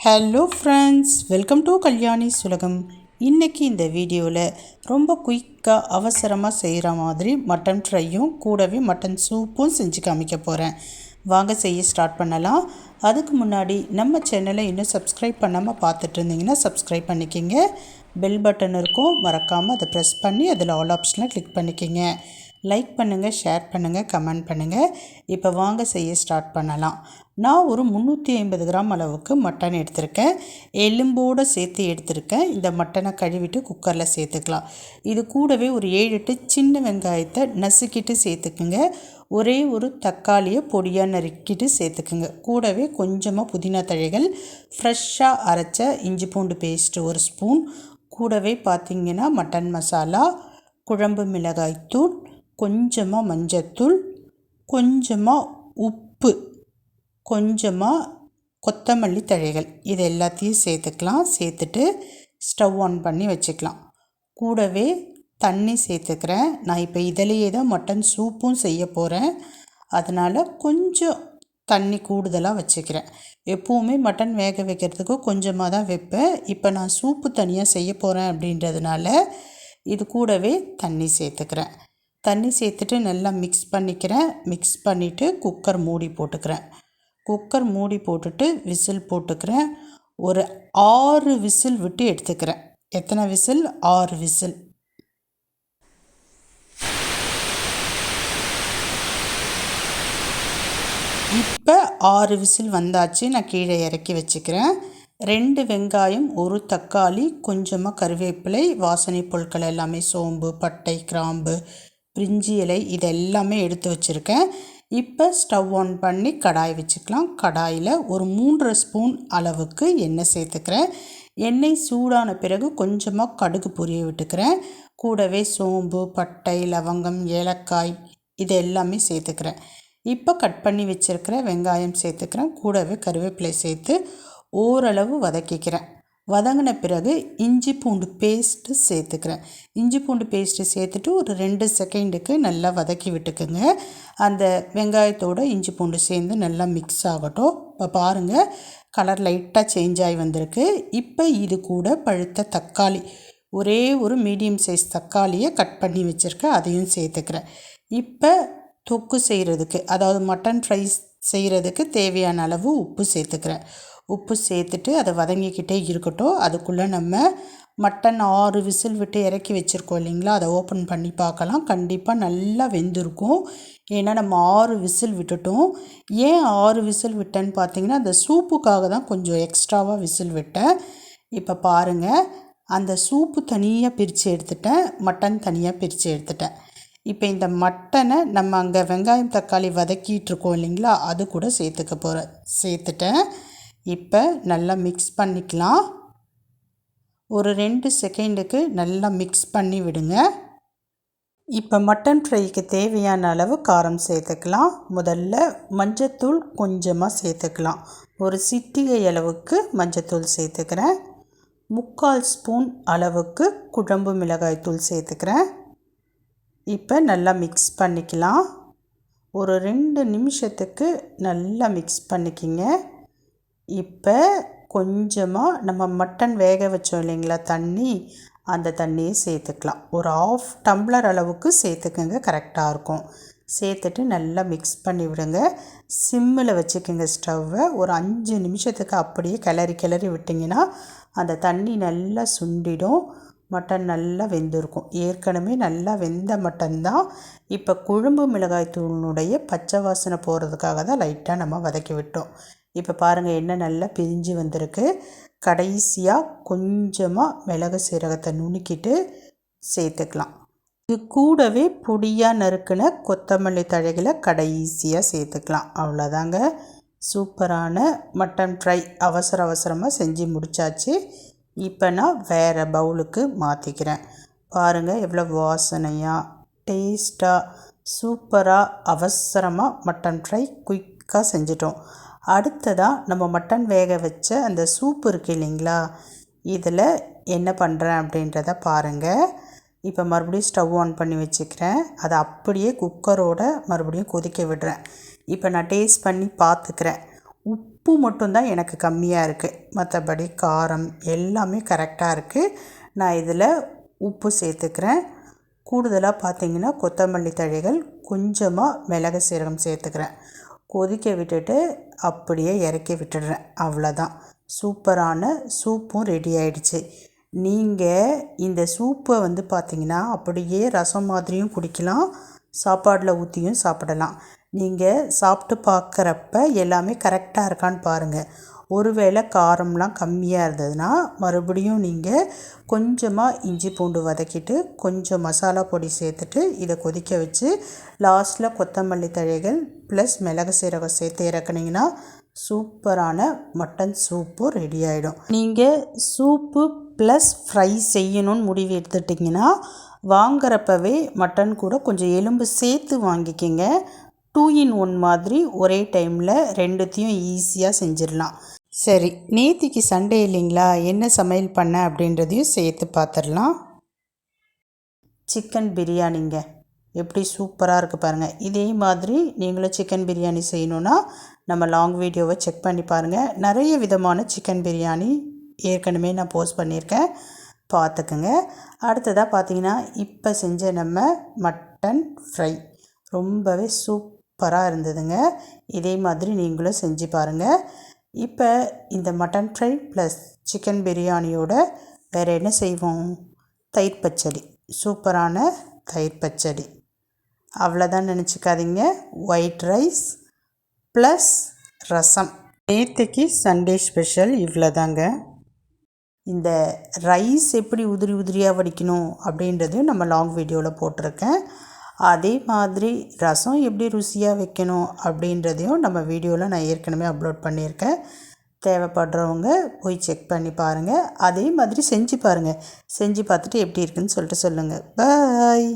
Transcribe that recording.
Hello friends, welcome to Kalyani சுலகம். இன்றைக்கி இந்த வீடியோவில் ரொம்ப குயிக்காக அவசரமாக செய்கிற மாதிரி மட்டன் ஃப்ரையும் கூடவே மட்டன் சூப்பும் செஞ்சு காமிக்க போகிறேன். வாங்க செய்ய ஸ்டார்ட் பண்ணலாம். அதுக்கு முன்னாடி நம்ம சேனலை இன்னும் சப்ஸ்கிரைப் பண்ணாமல் பார்த்துட்டு இருந்தீங்கன்னா சப்ஸ்கிரைப் பண்ணிக்கிங்க. பெல் பட்டன் இருக்கும், மறக்காமல் அதை ப்ரெஸ் பண்ணி அதில் ஆல் ஆப்ஷனில் கிளிக் பண்ணிக்கிங்க. லைக் பண்ணுங்கள், ஷேர் பண்ணுங்கள், கமெண்ட் பண்ணுங்கள். இப்போ வாங்க செய்ய ஸ்டார்ட் பண்ணலாம். நான் ஒரு 350 கிராம் அளவுக்கு மட்டன் எடுத்திருக்கேன். எலும்போடு சேர்த்து எடுத்திருக்கேன். இந்த மட்டனை கழுவிட்டு குக்கரில் சேர்த்துக்கலாம். இது கூடவே ஒரு 7-8 சின்ன வெங்காயத்தை நசுக்கிட்டு சேர்த்துக்குங்க. ஒரே ஒரு தக்காளியை பொடியாக நறுக்கிட்டு சேர்த்துக்குங்க. கூடவே கொஞ்சமாக புதினா தழைகள், ஃப்ரெஷ்ஷாக அரைச்ச இஞ்சி பூண்டு பேஸ்ட்டு 1 ஸ்பூன், கூடவே பார்த்திங்கன்னா மட்டன் மசாலா, குழம்பு மிளகாய்த்தூள், கொஞ்சமாக மஞ்சத்தூள், கொஞ்சமாக உப்பு, கொஞ்சமாக கொத்தமல்லி தழைகள், இது எல்லாத்தையும் சேர்த்துக்கலாம். சேர்த்துட்டு ஸ்டவ் ஆன் பண்ணி வச்சுக்கலாம். கூடவே தண்ணி சேர்த்துக்கிறேன். நான் இப்போ இதிலேயே தான் மட்டன் சூப்பும் செய்ய போகிறேன். அதனால் கொஞ்சம் தண்ணி கூடுதலாக வச்சுக்கிறேன். எப்போவுமே மட்டன் வேக வைக்கிறதுக்கு கொஞ்சமாக தான் வைப்பேன். இப்போ நான் சூப்பு தனியாக செய்ய போகிறேன் அப்படின்றதுனால இது கூடவே தண்ணி சேர்த்துக்கிறேன். தண்ணி சேர்த்துட்டு நல்லா மிக்ஸ் பண்ணிக்கிறேன். மிக்ஸ் பண்ணிவிட்டு குக்கர் மூடி போட்டுக்கிறேன். குக்கர் மூடி போட்டுட்டு விசில் போட்டுக்கிறேன். ஒரு 6 விசில் விட்டு எடுத்துக்கிறேன். எத்தனை விசில்? 6 விசில். இப்போ 6 விசில் வந்தாச்சு. நான் கீழே இறக்கி வச்சுக்கிறேன். 2 வெங்காயம், 1 தக்காளி, கொஞ்சமாக கருவேப்பிலை, வாசனை பொருட்கள் எல்லாமே சோம்பு, பட்டை, கிராம்பு, பிரிஞ்சி இலை, இது எல்லாமே எடுத்து வச்சுருக்கேன். இப்போ ஸ்டவ் ஆன் பண்ணி கடாய் வச்சுக்கலாம். கடாயில் ஒரு 3 ஸ்பூன் அளவுக்கு எண்ணெய் சேர்த்துக்கிறேன். எண்ணெய் சூடான பிறகு கொஞ்சமாக கடுகு பொரிய விட்டுக்கிறேன். கூடவே சோம்பு, பட்டை, லவங்கம், ஏலக்காய், இது எல்லாமே சேர்த்துக்கிறேன். இப்போ கட் பண்ணி வச்சுருக்கிற வெங்காயம் சேர்த்துக்கிறேன். கூடவே கருவேப்பிலை சேர்த்து ஓரளவு வதக்கிக்கிறேன். வதங்கின பிறகு இஞ்சி பூண்டு பேஸ்ட்டு சேர்த்துக்கிறேன். இஞ்சி பூண்டு பேஸ்ட்டு சேர்த்துட்டு ஒரு 2 செகண்டுக்கு நல்லா வதக்கி விட்டுக்குங்க. அந்த வெங்காயத்தோடு இஞ்சி பூண்டு சேர்ந்து நல்லா மிக்ஸ் ஆகட்டும். இப்போ பாருங்கள், கலர் லைட்டாக சேஞ்ச் ஆகி வந்திருக்கு. இப்போ இது கூட பழுத்த தக்காளி, ஒரே ஒரு மீடியம் சைஸ் தக்காளியை கட் பண்ணி வச்சுருக்கேன், அதையும் சேர்த்துக்கிறேன். இப்போ தொக்கு செய்கிறதுக்கு, அதாவது மட்டன் ஃப்ரை செய்கிறதுக்கு தேவையான அளவு உப்பு சேர்த்துக்கிறேன். உப்பு சேர்த்துட்டு அதை வதங்கிக்கிட்டே இருக்கட்டும். அதுக்குள்ளே நம்ம மட்டன் 6 விசில் விட்டு இறக்கி வச்சுருக்கோம் இல்லைங்களா, அதை ஓப்பன் பண்ணி பார்க்கலாம். கண்டிப்பாக நல்லா வெந்திருக்கும். ஏன்னா நம்ம 6 விசில் விட்டுட்டோம். ஏன் 6 விசில் விட்டேன்னு பார்த்தீங்கன்னா, அந்த சூப்புக்காக தான் கொஞ்சம் எக்ஸ்ட்ராவாக விசில் விட்டேன். இப்போ பாருங்கள், அந்த சூப்பு தனியாக பிரித்து எடுத்துட்டேன், மட்டன் தனியாக பிரித்து எடுத்துட்டேன். இப்போ இந்த மட்டனை நம்ம அங்கே வெங்காயம் தக்காளி வதக்கிட்டு இருக்கோம் இல்லைங்களா, அது கூட சேர்த்துட்டேன். இப்போ நல்லா மிக்ஸ் பண்ணிக்கலாம். ஒரு 2 செகண்டுக்கு நல்லா மிக்ஸ் பண்ணி விடுங்க. இப்போ மட்டன் ஃப்ரைக்கு தேவையான அளவு காரம் சேர்த்துக்கலாம். முதல்ல மஞ்சத்தூள் கொஞ்சமாக சேர்த்துக்கலாம். ஒரு சிட்டிகை அளவுக்கு மஞ்சத்தூள் சேர்த்துக்கிறேன். 3/4 ஸ்பூன் அளவுக்கு குழம்பு மிளகாய்த்தூள் சேர்த்துக்கிறேன். இப்போ நல்லா மிக்ஸ் பண்ணிக்கலாம். ஒரு 2 நிமிஷத்துக்கு நல்லா மிக்ஸ் பண்ணிக்கிங்க. இப்போ கொஞ்சமாக நம்ம மட்டன் வேக வச்சோம் இல்லைங்களா தண்ணி, அந்த தண்ணியை சேர்த்துக்கலாம். ஒரு 1/2 டம்ளர் அளவுக்கு சேர்த்துக்கங்க, கரெக்டாக இருக்கும். சேர்த்துட்டு நல்லா மிக்ஸ் பண்ணி விடுங்க. சிம்மில் வச்சுக்கோங்க ஸ்டவ்வை. ஒரு 5 நிமிஷத்துக்கு அப்படியே கிளறி விட்டிங்கன்னா அந்த தண்ணி நல்லா சுண்டிடும். மட்டன் நல்லா வெந்திருக்கும். ஏற்கனவே நல்லா வெந்த மட்டன் தான். இப்போ குழம்பு மிளகாய் தூளினுடைய பச்சை வாசனை போகிறதுக்காக தான் லைட்டாக நம்ம வதக்கி விட்டோம். இப்போ பாருங்கள், எண்ணெய் நல்லா பிரிஞ்சு வந்திருக்கு. கடைசியாக கொஞ்சமாக மிளகு சீரகத்தை நுணுக்கிட்டு சேர்த்துக்கலாம். இது கூடவே பொடியாக நறுக்கின கொத்தமல்லி தழைகளை கடைசியாக சேர்த்துக்கலாம். அவ்வளோதாங்க, சூப்பரான மட்டன் ஃப்ரை அவசரமாக செஞ்சு முடித்தாச்சு. இப்போ நான் வேறு பவுலுக்கு மாற்றிக்கிறேன். பாருங்கள், எவ்வளோ வாசனையாக டேஸ்ட்டாக சூப்பராக அவசரமாக மட்டன் ஃப்ரை குயிக்காக செஞ்சிட்டோம். அடுத்ததாக நம்ம மட்டன் வேக வச்ச அந்த சூப்பு இருக்குது இல்லைங்களா, இதில் என்ன பண்ணுறேன் அப்படின்றத பாருங்கள். இப்போ மறுபடியும் ஸ்டவ் ஆன் பண்ணி வச்சுக்கிறேன். அதை அப்படியே குக்கரோடு மறுபடியும் கொதிக்க விடுறேன். இப்போ நான் டேஸ்ட் பண்ணி பார்த்துக்கிறேன். உப்பு உப்பு மட்டும்தான் எனக்கு கம்மியாக இருக்குது. மற்றபடி காரம் எல்லாமே கரெக்டாக இருக்குது. நான் இதில் உப்பு சேர்த்துக்கிறேன். கூடுதலாக பார்த்திங்கன்னா கொத்தமல்லி தழைகள், கொஞ்சமாக மிளகு சீரகம் சேர்த்துக்கிறேன். கொதிக்க விட்டுட்டு அப்படியே இறக்கி விட்டுடுறேன். அவ்வளோதான், சூப்பரான சூப்பும் ரெடி ஆகிடுச்சு. நீங்கள் இந்த சூப்பை பார்த்திங்கன்னா அப்படியே ரசம் மாதிரியும் குடிக்கலாம், சாப்பாடில் ஊற்றியும் சாப்பிடலாம். நீங்கள் சாப்பிட்டு பார்க்குறப்ப எல்லாமே கரெக்டாக இருக்கான்னு பாருங்கள். ஒருவேளை காரம்லாம் கம்மியாக இருந்ததுன்னா மறுபடியும் நீங்கள் கொஞ்சமாக இஞ்சி பூண்டு வதக்கிட்டு கொஞ்சம் மசாலா பொடி சேர்த்துட்டு இதை கொதிக்க வச்சு லாஸ்ட்டில் கொத்தமல்லி தழைகள் ப்ளஸ் மிளகு சீரகம் சேர்த்து இறக்குனீங்கன்னா சூப்பரான மட்டன் சூப்பு ரெடி ஆகிடும். நீங்கள் சூப்பு ப்ளஸ் ஃப்ரை செய்யணும்னு முடிவு எடுத்துட்டிங்கன்னா வாங்குறப்பவே மட்டன் கூட கொஞ்சம் எலும்பு சேர்த்து வாங்கிக்கிங்க. 2 in 1 மாதிரி ஒரே டைமில் ரெண்டுத்தையும் ஈஸியாக செஞ்சிடலாம். சரி, நேத்திக்கு சண்டே இல்லைங்களா, என்ன சமையல் பண்ண அப்படின்றதையும் சேர்த்து பார்த்துடலாம். சிக்கன் பிரியாணிங்க, எப்படி சூப்பராக இருக்குது பாருங்கள். இதே மாதிரி நீங்களும் சிக்கன் பிரியாணி செய்யணுன்னா நம்ம லாங் வீடியோவை செக் பண்ணி பாருங்கள். நிறைய விதமான சிக்கன் பிரியாணி ஏற்கனவே நான் போஸ்ட் பண்ணியிருக்கேன், பார்த்துக்குங்க. அடுத்ததாக பார்த்தீங்கன்னா இப்போ செஞ்ச நம்ம மட்டன் ஃப்ரை ரொம்பவே சூப்பராக இருந்ததுங்க. இதே மாதிரி நீங்களும் செஞ்சு பாருங்கள். இப்போ இந்த மட்டன் ஃப்ரை ப்ளஸ் சிக்கன் பிரியாணியோட வேறு என்ன செய்வோம்? தயிர் பச்சடி, சூப்பரான தயிர் பச்சடி. அவ்வளோதான் நினச்சிக்காதீங்க. ஒயிட் ரைஸ் ப்ளஸ் ரசம். நேற்றுக்கு சண்டே ஸ்பெஷல் இவ்வளோதாங்க. இந்த ரைஸ் எப்படி உதிரி உதிரியாக வடிக்கணும் அப்படின்றதையும் நம்ம லாங் வீடியோவில் போட்டிருக்கேன். அதே மாதிரி ரசம் எப்படி ருசியாக வைக்கணும் அப்படின்றதையும் நம்ம வீடியோவில் நான் ஏற்கனவே அப்லோட் பண்ணியிருக்கேன். தேவைப்படுறவங்க போய் செக் பண்ணி பாருங்கள். அதே மாதிரி செஞ்சு பாருங்கள். செஞ்சு பார்த்துட்டு எப்படி இருக்குன்னு சொல்லிட்டு சொல்லுங்கள். பாய்.